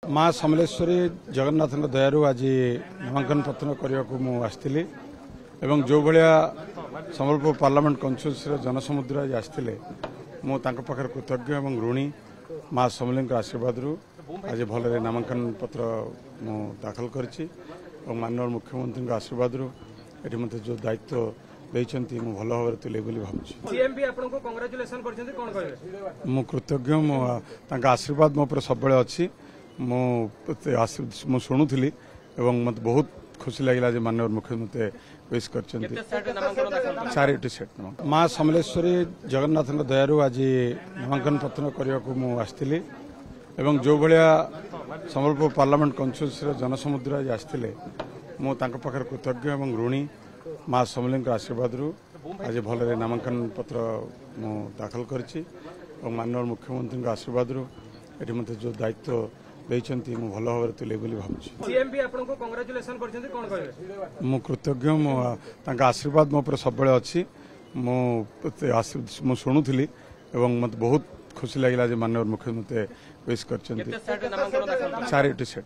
माँ समलेश्वरी जगन्नाथ दयारू आज नामांकन पत्र करने को मुझे एवं जो भाया संबलपुर पार्लियामेंट कन्स्टिट्यूएंसी जनसमुद्र आज आसते मुझे कृतज्ञ और ऋणी माँ समली आशीर्वाद आज भल नामांकन पत्र मु दाखल करी माननीय मुख्यमंत्री आशीर्वाद ये मत जो दायित्व देती मु भल भाव तुले मु कृतज्ञ आशीर्वाद मो पर सब अच्छी मु शुणुली मत बहुत खुशी लगे माननीय मुख्यमंत्री विश कर चारिटी सेट माँ समलेश्वरी जगन्नाथ दयारू आज नामांकन पत्र करने को मुझे जो भाया संबलपुर पार्लियामेंट कन्स्टिट्यूएंसी जनसमुद्र आज आसते मुझे कृतज्ञ और ऋणी माँ समली आशीर्वाद आज भल नामांकन पत्र मु दाखल करी माननीय मुख्यमंत्री आशीर्वाद ये मत जो दायित्व देती मु भल भाव तुले मु कृतज्ञ आशीर्वाद मो पर सब अच्छी मु शुणुली मत बहुत खुशी लगे माननीय मुख्यमंत्री विश कर चारिटी सेट